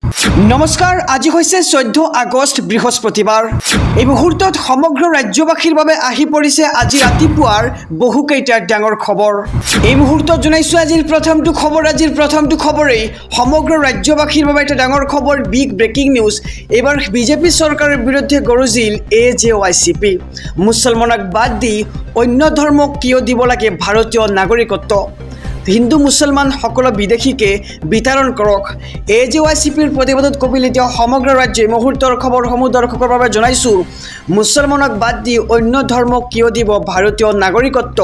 নমস্কাৰ, আজি হৈছে 14 আগষ্ট বৃহস্পতিবাৰ। এই মুহূৰ্তত সমগ্ৰ ৰাজ্যবাসীৰ বাবে আহি পৰিছে আজি ৰাতিপুৱাৰ বহুকেইটা ডাঙৰ খবৰ। এই মুহূৰ্তত জনাইছো আজিৰ প্ৰথমটো খবৰেই সমগ্ৰ ৰাজ্যবাসীৰ বাবে এটা ডাঙৰ খবৰ, বিগ ব্ৰেকিং নিউজ। এইবাৰ বিজেপি চৰকাৰৰ বিৰুদ্ধে গৰজিল AJYCP। মুছলমানক বাদ দি অন্য ধৰ্মক কিয় দিব লাগে ভাৰতীয় নাগৰিকত্ব? হিন্দু মুছলমান সকলো বিদেশীকে বিতৰণ কৰক। AJYCPৰ প্ৰতিবাদত কপিল এতিয়া সমগ্ৰ ৰাজ্যই মুহূৰ্তৰ খবৰসমূহ দৰ্শকৰ বাবে জনাইছোঁ। মুছলমানক বাদ দি অন্য ধৰ্মক কিয় দিব ভাৰতীয় নাগৰিকত্ব?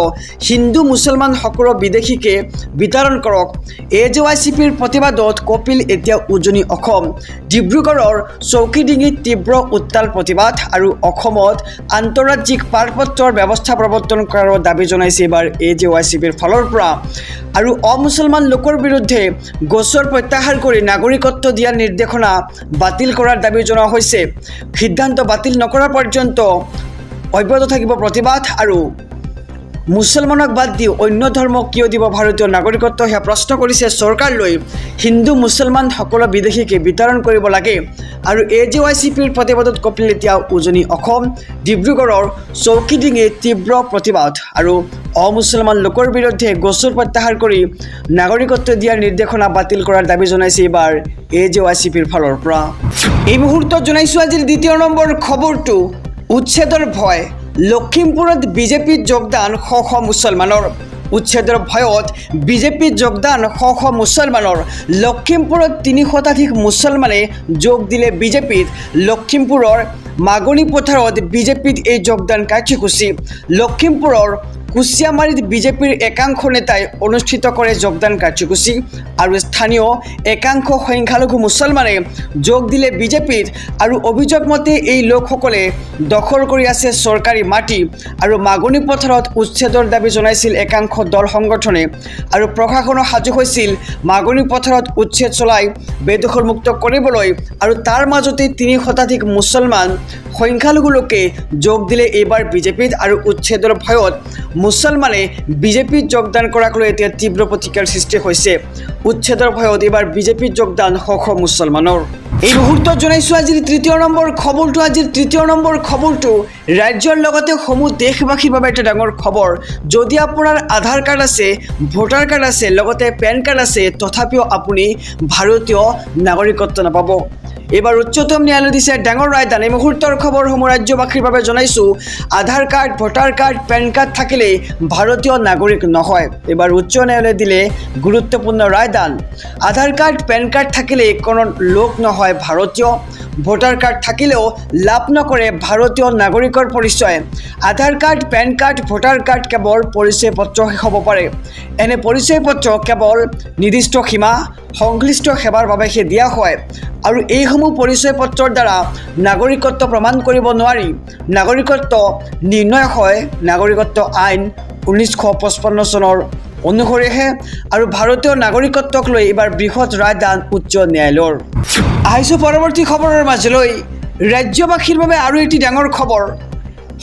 হিন্দু মুছলমান সকলো বিদেশীকে বিতৰণ কৰক। AJYCPৰ প্ৰতিবাদত কপিল এতিয়া উজনি অসম। ডিব্ৰুগড়ৰ চৌকিডিঙিত তীব্ৰ উত্তাল প্ৰতিবাদ আৰু অসমত আন্তঃৰাজ্যিক পাৰপত্ৰৰ ব্যৱস্থা প্ৰৱৰ্তন কৰাৰ দাবী জনাইছে এইবাৰ AJYCPৰ ফালৰ পৰা। আৰু অমুছলমান লোকৰ বিৰুদ্ধে গোচৰ প্ৰত্যাহাৰ কৰি নাগৰিকত্ব দিয়াৰ নিৰ্দেশনা বাতিল কৰাৰ দাবী জনোৱা হৈছে। সিদ্ধান্ত বাতিল নকৰা পৰ্যন্ত অব্যাহত থাকিব প্ৰতিবাদ। আৰু মুছলমানক বাদ দি অন্য ধৰ্মক কিয় দিব ভাৰতীয় নাগৰিকত্ব সেয়া প্ৰশ্ন কৰিছে চৰকাৰলৈ। হিন্দু মুছলমান সকলো বিদেশীকে বিতৰণ কৰিব লাগে। আৰু AJYCPৰ প্ৰতিবাদত কপিল এতিয়া উজনি অসম। ডিব্ৰুগড়ৰ চৌকিডিঙিত তীব্ৰ প্ৰতিবাদ আৰু অমুছলমান লোকৰ বিৰুদ্ধে গোচৰ প্ৰত্যাহাৰ কৰি নাগৰিকত্ব দিয়াৰ নিৰ্দেশনা বাতিল কৰাৰ দাবী জনাইছে এইবাৰ AJYCPৰ ফালৰ পৰা। এই মুহূৰ্তত জনাইছোঁ আজিৰ দ্বিতীয় নম্বৰ খবৰটো, উচ্ছেদৰ ভয়। লখিমপুৰত বিজেপিত যোগদান শ শ মুছলমানৰ। উচ্ছেদৰ ভয়ত বিজেপিত যোগদান শ শ মুছলমানৰ। লখিমপুৰত ৩০ শতাধিক মুছলমানে যোগ দিলে বিজেপিত। লখিমপুৰৰ মাগনি পথাৰত বিজেপিত এই যোগদান কাৰ্যসূচী। লখিমপুৰৰ কুচিয়ামাৰীত বিজেপিৰ একাংশ নেতাই অনুষ্ঠিত কৰে যোগদান কাৰ্যসূচী। আৰু স্থানীয় একাংশ সংখ্যালঘু মুছলমানে যোগ দিলে বিজেপিত। আৰু অভিযোগ মতে এই লোকসকলে দখল কৰি আছে চৰকাৰী মাটি। আৰু মাগনি পথাৰত উচ্ছেদৰ দাবী জনাইছিল একাংশ দল সংগঠনে। আৰু প্ৰশাসনো সাজু হৈছিল মাগনি পথাৰত উচ্ছেদ চলাই বেদখলমুক্ত কৰিবলৈ। আৰু তাৰ মাজতে ৩০ শতাধিক মুছলমান সংখ্যালঘু লোকে যোগ দিলে এইবাৰ বিজেপিত। আৰু উচ্ছেদৰ ভয়ত মুছলমানে বিজেপিত যোগদান কৰাক লৈ এতিয়া তীব্ৰ প্ৰতিক্ৰিয়াৰ সৃষ্টি হৈছে। উচ্ছেদৰ ভয়ত এইবাৰ বিজেপিত যোগদান শ শ মুছলমানৰ। এই মুহূৰ্তত জনাইছোঁ আজিৰ তৃতীয় নম্বৰ খবৰটো ৰাজ্যৰ লগতে সমূহ দেশবাসীৰ বাবে এটা ডাঙৰ খবৰ। যদি আপোনাৰ আধাৰ কাৰ্ড আছে, ভোটাৰ কাৰ্ড আছে, লগতে পেন কাৰ্ড আছে, তথাপিও আপুনি ভাৰতীয় নাগৰিকত্ব নাপাব। এইবাৰ উচ্চতম ন্যায়ালয়ে দিছে ডাঙৰ ৰায়দান। এই মুহূৰ্তৰ খবৰসমূহ ৰাজ্যবাসীৰ বাবে জনাইছোঁ। Aadhaar card, voter card, PAN card থাকিলে ভাৰতীয় নাগৰিক নহয়। এইবাৰ উচ্চ ন্যায়ালয়ে দিলে গুৰুত্বপূৰ্ণ ৰায়দান। আধাৰ কাৰ্ড, পেন কাৰ্ড থাকিলে কোনো লোক নহয় ভাৰতীয়। ভোটাৰ কাৰ্ড থাকিলেও লাভ নকৰে ভাৰতীয় নাগৰিকৰ পৰিচয়। Aadhaar card, PAN card, voter card কেৱল পৰিচয় পত্ৰহে হ'ব পাৰে। এনে পৰিচয় পত্ৰ কেৱল নিৰ্দিষ্ট সীমা সংশ্লিষ্ট সেৱাৰ বাবেহে দিয়া হয়। আৰু এইসমূহ পৰিচয় পত্ৰৰ দ্বাৰা নাগৰিকত্ব প্ৰমাণ কৰিব নোৱাৰি। নাগৰিকত্ব নিৰ্ণয় হয় নাগৰিকত্ব আইন 1955 চনৰ অনুসৰিহে। আৰু ভাৰতীয় নাগৰিকত্বক লৈ এইবাৰ বৃহৎ ৰায়দান উচ্চ ন্যায়ালয়ৰ। আহিছোঁ পৰৱৰ্তী খবৰৰ মাজলৈ। ৰাজ্যবাসীৰ বাবে আৰু এটি ডাঙৰ খবৰ,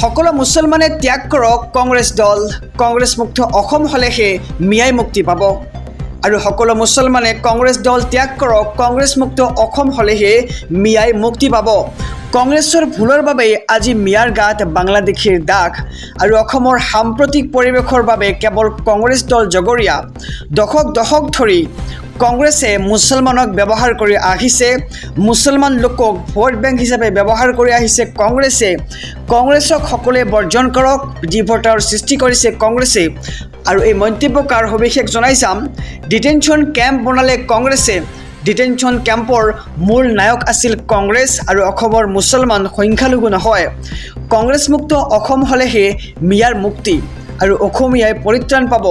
সকলো মুছলমানে ত্যাগ কৰক কংগ্ৰেছ দল। কংগ্ৰেছ মুক্ত অসম হ'লেহে মিয়াই মুক্তি পাব। আৰু সকলো মুছলমানে কংগ্ৰেছ দল ত্যাগ কৰক, কংগ্ৰেছ মুক্ত অসম হ'লেহে মিয়াই মুক্তি পাব। কংগ্ৰেছৰ ভুলৰ বাবে আজি মিয়াৰ গাত বাংলাদেশীৰ দাগ। আৰু অসমৰ সাম্প্ৰতিক পৰিৱেশৰ বাবে কেৱল কংগ্ৰেছ দল জগৰীয়া। দশক ধৰি কংগ্ৰেছে মুছলমানক ব্যৱহাৰ কৰি আহিছে। মুছলমান লোকক ভোট বেংক হিচাপে ব্যৱহাৰ কৰি আহিছে কংগ্ৰেছে। কংগ্ৰেছক সকলোৱে বৰ্জন কৰক, বিভ্ৰান্তিৰ সৃষ্টি কৰিছে কংগ্ৰেছে। আৰু এই মন্তব্য কাৰ সবিশেষ জনাই যাম। ডিটেনশ্যন কেম্প বনালে কংগ্ৰেছে। ডিটেনশ্যন কেম্পৰ মূল নায়ক আছিল কংগ্ৰেছ। আৰু অসমৰ মুছলমান সংখ্যালঘু নহয়। কংগ্ৰেছ মুক্ত অসম হ'লেহে মিয়াৰ মুক্তি। আৰু অসমীয়াই পৰিত্ৰাণ পাব।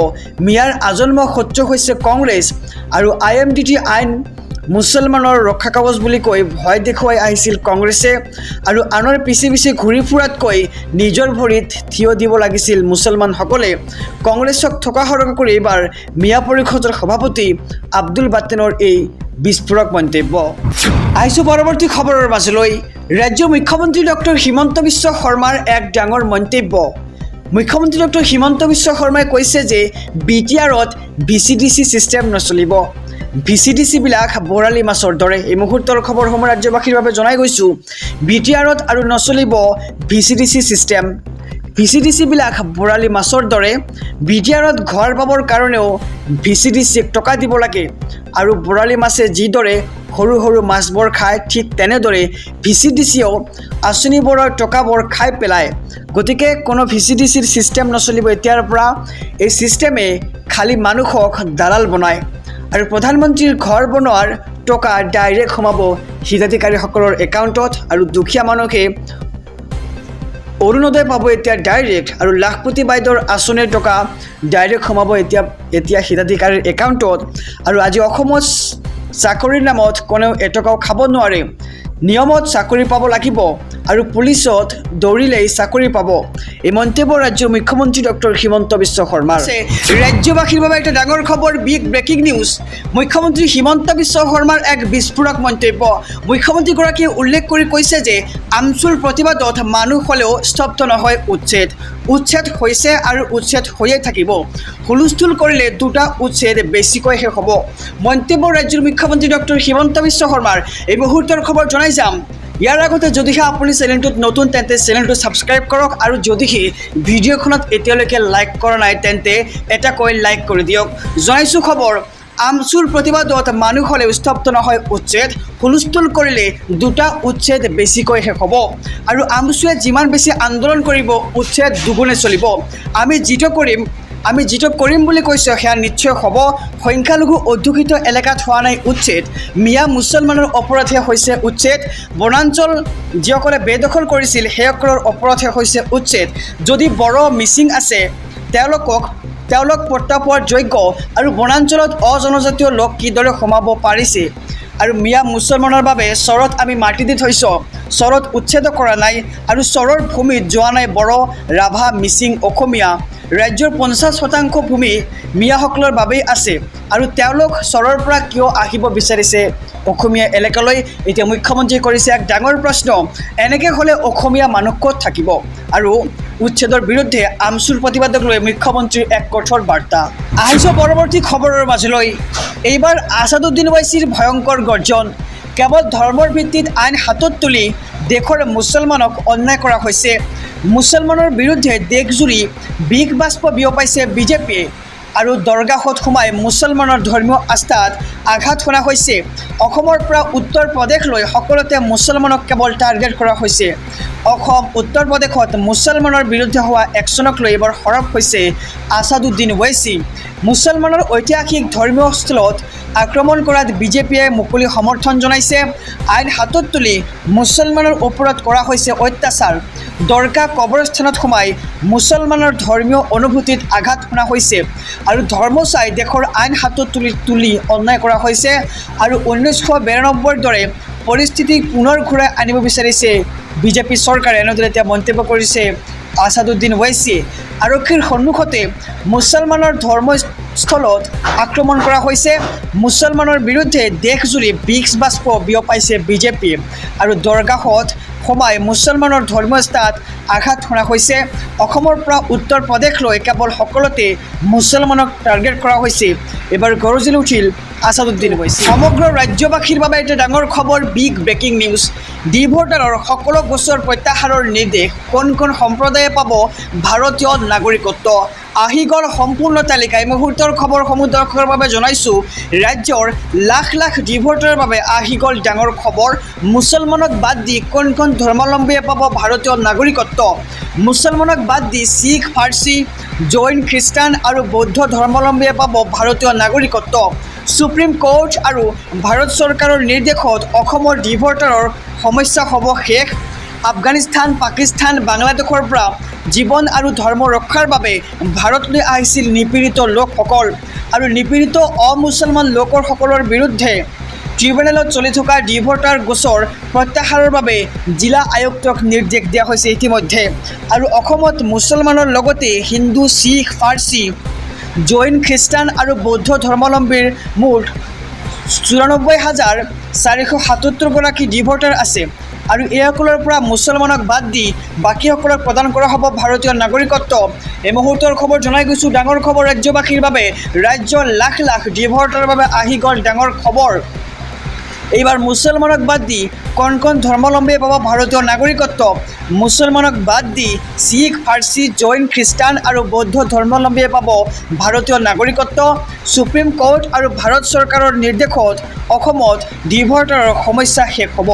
মিয়াৰ আজন্ম শত্ৰু হৈছে কংগ্ৰেছ। আৰু IMDT আইন মুছলমানৰ ৰক্ষা কৱচ বুলি কৈ ভয় দেখুৱাই আহিছিল কংগ্ৰেছে। আৰু আনৰ পিছে পিছে ঘূৰি ফুৰাতকৈ নিজৰ ভৰিত থিয় দিব লাগিছিল মুছলমানসকলে। কংগ্ৰেছক থকাসৰকা কৰি এইবাৰ মিয়া পৰিষদৰ সভাপতি আব্দুল বাটেনৰ এই বিস্ফোৰক মন্তব্য। আহিছোঁ পৰৱৰ্তী খবৰৰ মাজলৈ। ৰাজ্যৰ মুখ্যমন্ত্ৰী ডক্টৰ হিমন্ত বিশ্ব শৰ্মাৰ এক ডাঙৰ মন্তব্য। মুখ্যমন্ত্ৰী ডক্টৰ হিমন্ত বিশ্ব শৰ্মাই কৈছে যে BTRত VCDC চিষ্টেম নচলিব। VCDC বিলাক বৰালি মাছৰ দৰে। এই মুহূৰ্তৰ খবৰসমূহ ৰাজ্যবাসীৰ বাবে জনাই গৈছোঁ। BTRত আৰু নচলিব VCDC চিষ্টেম। VCDC বিলাক বৰালি মাছৰ দৰে। BTRত ঘৰ পাবৰ কাৰণেও VCDCক টকা দিব লাগে আৰু বৰালি মাছে যিদৰে সৰু সৰু মাছবোৰ খায় ঠিক তেনেদৰে VCDCয়েও আঁচনিবোৰৰ টকাবোৰ খাই পেলায়। গতিকে কোনো VCDCৰ চিষ্টেম নচলিব এতিয়াৰ পৰা। এই চিষ্টেমে খালী মানুহক দালাল বনায় আৰু প্ৰধানমন্ত্ৰীৰ ঘৰ বনোৱাৰ টকা ডাইৰেক্ট সোমাব হিতাধিকাৰীসকলৰ একাউণ্টত আৰু দুখীয়া মানুহে অৰুণোদয় পাব এতিয়া ডাইৰেক্ট আৰু লাখপতি বাইদেউৰ আঁচনিৰ টকা ডাইৰেক্ট সোমাব এতিয়া হিতাধিকাৰীৰ একাউণ্টত। আৰু আজি অসমত চাকৰিৰ নামত কোনেও এটকাও খাব নোৱাৰে। নিয়মত চাকৰি পাব লাগিব আৰু পুলিচত দৌৰিলেই চাকৰি পাব। এই মন্তব্য ৰাজ্যৰ মুখ্যমন্ত্ৰী ডক্টৰ হিমন্ত বিশ্ব শৰ্মাৰ। ৰাজ্যবাসীৰ বাবে এটা ডাঙৰ খবৰ, বিগ ব্ৰেকিং নিউজ। মুখ্যমন্ত্ৰী হিমন্ত বিশ্ব শৰ্মাৰ এক বিস্ফোৰক মন্তব্য। মুখ্যমন্ত্ৰীগৰাকীয়ে উল্লেখ কৰি কৈছে যে আমচুৰ প্ৰতিবাদত মানুহ হ'লেও স্তব্ধ নহয় উচ্ছেদ। উচ্ছেদ হৈছে আৰু উচ্ছেদ হৈয়ে থাকিব। হুলস্থুল কৰিলে দুটা উচ্ছেদ বেছিকৈহে হ'ব। মন্তব্য ৰাজ্যৰ মুখ্যমন্ত্ৰী ডক্টৰ হিমন্ত বিশ্ব শৰ্মাৰ। এই মুহূৰ্তৰ খবৰ জনাই যাম। ইয়াৰ আগতে যদিহে আপুনি চেনেলটোত নতুন তেন্তে চেনেলটো ছাবস্ক্ৰাইব কৰক আৰু যদিহে ভিডিঅ'খনত এতিয়ালৈকে লাইক কৰা নাই তেন্তে এটাকৈ লাইক কৰি দিয়ক। জনাইছোঁ খবৰ, আমচুৰ প্ৰতিবাদত মানুহ হ'লেও স্তব্ধ নহয় উচ্ছেদ। হুলস্থুল কৰিলে দুটা উচ্ছেদ বেছিকৈ শেষ হ'ব আৰু আমচুৱে যিমান বেছি আন্দোলন কৰিব উচ্ছেদ দুগুণে চলিব। আমি যিটো কৰিম বুলি কৈছোঁ সেয়া নিশ্চয় হ'ব। সংখ্যালঘু অধ্যুষিত এলেকাত হোৱা নাই উচ্ছেদ। মিয়া মুছলমানৰ অপৰাধহে হৈছে উচ্ছেদ। বনাঞ্চল যিসকলে বেদখল কৰিছিল সেইসকলৰ অপৰাধহে হৈছে উচ্ছেদ। যদি বড়ো মিচিং আছে তেওঁলোক প্ৰত্যাপোৱাৰ যোগ্য আৰু বনাঞ্চলত অজনজাতীয় লোক কিদৰে সোমাব পাৰিছে আৰু মিয়া মুছলমানৰ বাবে চৰত আমি মাটি দি থৈছোঁ। চৰত উচ্ছেদ কৰা নাই আৰু চৰৰ ভূমিত যোৱা নাই বড়ো, ৰাভা, মিচিং, অসমীয়া। ৰাজ্যৰ 50% ভূমি মিয়াসকলৰ বাবেই আছে আৰু তেওঁলোক চৰৰ পৰা কিয় আহিব বিচাৰিছে অসমীয়া এলেকালৈ? এতিয়া মুখ্যমন্ত্ৰীয়ে কৰিছে এক ডাঙৰ প্ৰশ্ন। এনেকৈ হ'লে অসমীয়া মানুহ ক'ত থাকিব? আৰু উচ্ছেদৰ বিৰুদ্ধে আমচুৰ প্ৰতিবাদক লৈ মুখ্যমন্ত্ৰীৰ এক কঠোৰ বাৰ্তা। আহিছোঁ পৰৱৰ্তী খবৰৰ মাজলৈ। এইবাৰ আছাদুদ্দিন ওৱাইচিৰ ভয়ংকৰ গৰ্জন। কেৱল ধৰ্মৰ ভিত্তিত আইন হাতত তুলি দেশৰ মুছলমানক অন্যায় কৰা হৈছে। মুছলমানৰ বিৰুদ্ধে দেশজুৰি বিষ বাষ্প বিয়পাইছে বিজেপিয়ে আৰু দৰগাহত সোমাই মুছলমানৰ ধৰ্মীয় আস্থাত আঘাত শুনা হৈছে। অসমৰ পৰা উত্তৰ প্ৰদেশলৈ সকলোতে মুছলমানক কেৱল টাৰ্গেট কৰা হৈছে। অসম, উত্তৰ প্ৰদেশত মুছলমানৰ বিৰুদ্ধে হোৱা একশ্যনক লৈ এইবাৰ সৰব হৈছে আছাদুদ্দিন ওৱাইচি। মুছলমানৰ ঐতিহাসিক ধৰ্মীয় স্থলত আক্ৰমণ কৰাত বিজেপিয়ে মুকলি সমৰ্থন জনাইছে। আইন হাতত তুলি মুছলমানৰ ওপৰত কৰা হৈছে অত্যাচাৰ। দৰগাহ কবৰস্থানত সোমাই মুছলমানৰ ধৰ্মীয় অনুভূতিত আঘাত শুনা হৈছে আৰু ধৰ্ম চাই দেশৰ আইন হাতত তুলি অন্যায় কৰা হৈছে আৰু 1992ৰ দৰে পৰিস্থিতিক পুনৰ ঘূৰাই আনিব বিচাৰিছে বিজেপি চৰকাৰে। এনেদৰে এতিয়া মন্তব্য কৰিছে আছাদুদ্দিন ওৱাইচিয়ে। আৰক্ষীৰ সন্মুখতে মুছলমানৰ ধৰ্মস্থলত আক্ৰমণ কৰা হৈছে। মুছলমানৰ বিৰুদ্ধে দেশজুৰি বিষ বাষ্প বিয়পাইছে বিজেপিয়ে আৰু দৰগাহত সোমাই মুছলমানৰ ধৰ্মীয় স্থানত আঘাত শুনা হৈছে। অসমৰ পৰা উত্তৰ প্ৰদেশলৈ কেৱল সকলোতে মুছলমানক টাৰ্গেট কৰা হৈছে। এবাৰ গৰজি উঠিল আছাদুদ্দিন ওৱাইচি। সমগ্ৰ ৰাজ্যবাসীৰ বাবে এটা ডাঙৰ খবৰ, বিগ ব্ৰেকিং নিউজ। ডিভোটাৰৰ সকলো গোচৰ প্ৰত্যাহাৰৰ নিৰ্দেশ। কোন কোন সম্প্ৰদায়ে পাব ভাৰতীয় নাগৰিকত্ব? আহি গ'ল সম্পূৰ্ণ তালিকা। এই মুহূৰ্তৰ খবৰসমূহ দৰ্শকৰ বাবে জনাইছোঁ। ৰাজ্যৰ লাখ লাখ ডিভোটাৰৰ বাবে আহি গ'ল ডাঙৰ খবৰ। মুছলমানক বাদ দি কোন কোন ধৰ্মাৱলম্বীয়ে পাব ভাৰতীয় নাগৰিকত্ব? মুছলমানক বাদ দি শিখ, পাৰ্চী, জৈন, খ্ৰীষ্টান আৰু বৌদ্ধ ধৰ্মাৱলম্বীয়ে পাব ভাৰতীয় নাগৰিকত্ব। সুপ্ৰিম কোৰ্ট আৰু ভাৰত চৰকাৰৰ নিৰ্দেশত অসমৰ ডিভোটাৰৰ সমস্যা হ'ব শেষ। আফগানিস্তান, পাকিস্তান, বাংলাদেশৰ পৰা জীৱন আৰু ধৰ্ম ৰক্ষাৰ বাবে ভাৰতলৈ আহিছিল নিপীড়িত লোকসকল আৰু নিপীড়িত অমুছলমান লোকসকলৰ বিৰুদ্ধে ট্ৰিব্যুনেলত চলি থকা ডিভোটাৰ গোচৰ প্ৰত্যাহাৰৰ বাবে জিলা আয়ুক্তক নিৰ্দেশ দিয়া হৈছে ইতিমধ্যে। আৰু অসমত মুছলমানৰ লগতে হিন্দু, শিখ, পাৰ্চী, জৈন, খ্ৰীষ্টান আৰু বৌদ্ধ ধৰ্মাৱলম্বীৰ মুঠ 94,477 ডিভোটাৰ আছে আৰু এইসকলৰ পৰা মুছলমানক বাদ দি বাকীসকলক প্ৰদান কৰা হ'ব ভাৰতীয় নাগৰিকত্ব। এই মুহূৰ্তৰ খবৰ জনাই গৈছোঁ, ডাঙৰ খবৰ ৰাজ্যবাসীৰ বাবে। ৰাজ্যৰ লাখ লাখ ডিভোটাৰৰ বাবে আহি গ'ল ডাঙৰ খবৰ। এইবাৰ মুছলমানক বাদ দি কণ কণ ধৰ্মাৱলম্বীয়ে পাব ভাৰতীয় নাগৰিকত্ব। মুছলমানক বাদ দি শিখ, ফাৰ্চী, জৈন, খ্ৰীষ্টান আৰু বৌদ্ধ ধৰ্মাৱলম্বীয়ে পাব ভাৰতীয় নাগৰিকত্ব। সুপ্ৰিম কোৰ্ট আৰু ভাৰত চৰকাৰৰ নিৰ্দেশত অসমত ডিভোটাৰৰ সমস্যা শেষ হ'ব।